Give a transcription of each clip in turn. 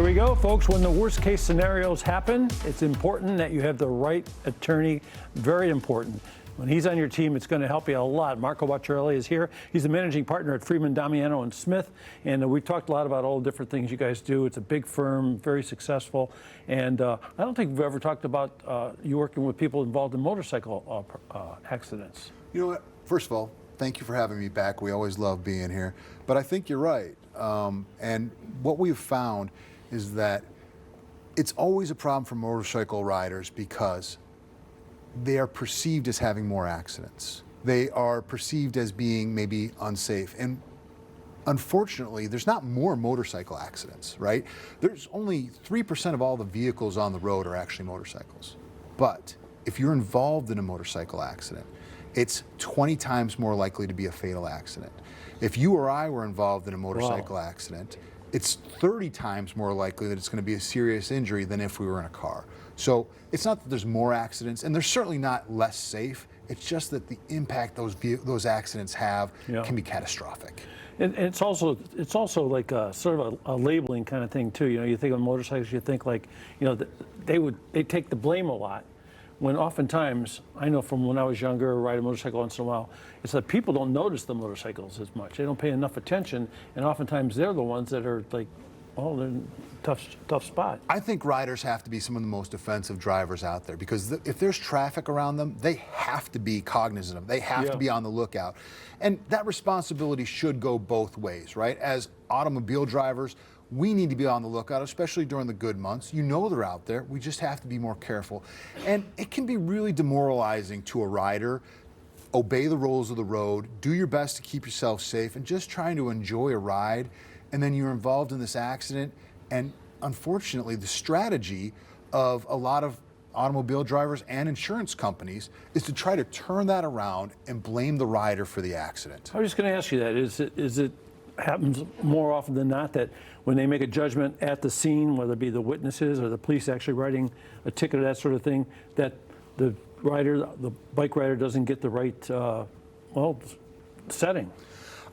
Here we go, folks. When the worst case scenarios happen, it's important that you have the right attorney. Very important. When he's on your team, it's going to help you a lot. Marco Bocciarelli is here. He's the managing partner at Friedman, Domiano, and Smith. And we've talked a lot about all the different things you guys do. It's a big firm, very successful. And I don't think we've ever talked about you working with people involved in motorcycle accidents. You know what? First of all, thank you for having me back. We always love being here. But I think you're right. And what we've found is that it's always a problem for motorcycle riders because they are perceived as having more accidents. They are perceived as being maybe unsafe. And unfortunately, there's not more motorcycle accidents, right? There's only 3% of all the vehicles on the road are actually motorcycles. But if you're involved in a motorcycle accident, it's 20 times more likely to be a fatal accident. If you or I were involved in a motorcycle accident, it's 30 times more likely that it's going to be a serious injury than if we were in a car. So it's not that there's more accidents, and they're certainly not less safe. It's just that the impact those accidents have can be catastrophic. And it's also like a sort of a labeling kind of thing too. You know, you think of motorcycles, you think like, you know, they take the blame a lot. When oftentimes, I know from when I was younger, ride a motorcycle once in a while, it's that people don't notice the motorcycles as much. They don't pay enough attention, and oftentimes they're the ones that are like, oh, they're in a tough spot. I think riders have to be some of the most offensive drivers out there because if there's traffic around them, they have to be cognizant of it. They have to be on the lookout. And that responsibility should go both ways, right? As automobile drivers, we need to be on the lookout, especially during the good months. You know they're out there. We just have to be more careful. And it can be really demoralizing to a rider. Obey the rules of the road, do your best to keep yourself safe, and just trying to enjoy a ride. And then you're involved in this accident. And unfortunately, the strategy of a lot of automobile drivers and insurance companies is to try to turn that around and blame the rider for the accident. I was just going to ask you that. Is it happens more often than not that when they make a judgment at the scene, whether it be the witnesses or the police actually writing a ticket or that sort of thing, that the bike rider doesn't get the right, setting?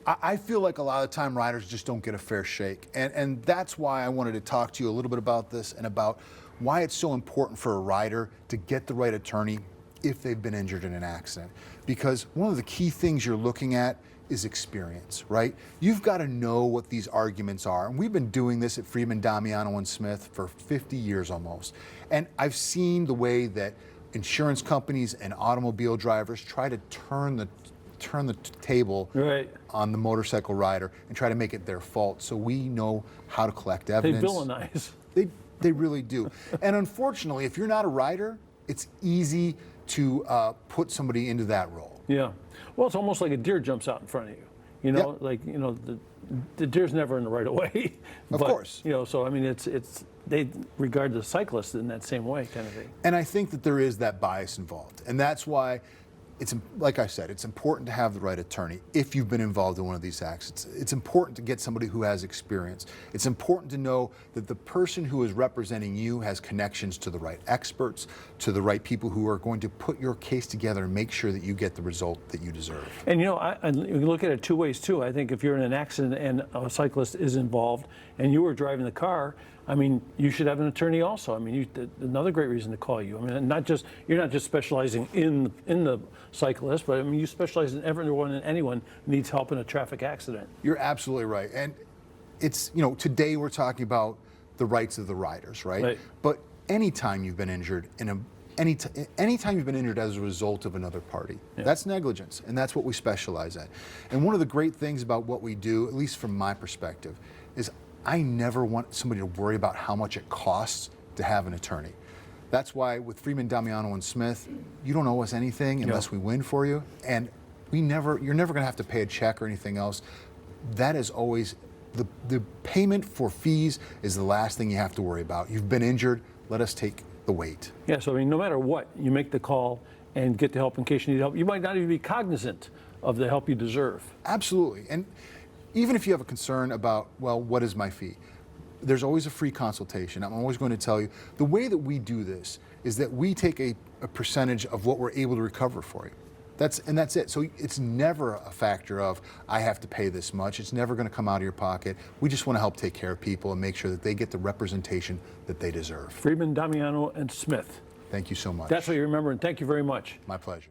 I feel like a lot of the time riders just don't get a fair shake. And that's why I wanted to talk to you a little bit about this and about why it's so important for a rider to get the right attorney if they've been injured in an accident. Because one of the key things you're looking at is experience, right? You've got to know what these arguments are. And we've been doing this at Friedman, Domiano, and Smith for 50 years almost. And I've seen the way that insurance companies and automobile drivers try to turn the table on the motorcycle rider and try to make it their fault. So we know how to collect evidence. They villainize. They really do. And unfortunately, if you're not a rider, it's easy to put somebody into that role. Yeah. Well, it's almost like a deer jumps out in front of you. You know, like, you know, the deer's never in the right of way. Of course. You know, so I mean, they regard the cyclist in that same way, kind of thing. And I think that there is that bias involved. And that's why it's, like I said, it's important to have the right attorney if you've been involved in one of these accidents. It's important to get somebody who has experience. It's important to know that the person who is representing you has connections to the right experts, to the right people who are going to put your case together and make sure that you get the result that you deserve. And you know, you look at it two ways too. I think if you're in an accident and a cyclist is involved and you were driving the car, I mean, you should have an attorney also. I mean, another great reason to call you. I mean, you're not just specializing in the cyclist, but I mean, you specialize in everyone and anyone who needs help in a traffic accident. You're absolutely right. And it's, you know, today we're talking about the rights of the riders, right? But anytime you've been injured anytime you've been injured as a result of another party, that's negligence, and that's what we specialize at. And one of the great things about what we do, at least from my perspective, is I never want somebody to worry about how much it costs to have an attorney. That's why with Friedman, Domiano, and Smith, you don't owe us anything unless we win for you. And you're never going to have to pay a check or anything else. That is always, the payment for fees is the last thing you have to worry about. You've been injured, let us take the weight. Yeah, so I mean, no matter what, you make the call and get the help in case you need help. You might not even be cognizant of the help you deserve. Absolutely. And even if you have a concern about, well, what is my fee? There's always a free consultation. I'm always going to tell you, the way that we do this is that we take a percentage of what we're able to recover for you. That's it. So it's never a factor of, I have to pay this much. It's never going to come out of your pocket. We just want to help take care of people and make sure that they get the representation that they deserve. Friedman, Domiano, and Smith. Thank you so much. That's what you remember, and thank you very much. My pleasure.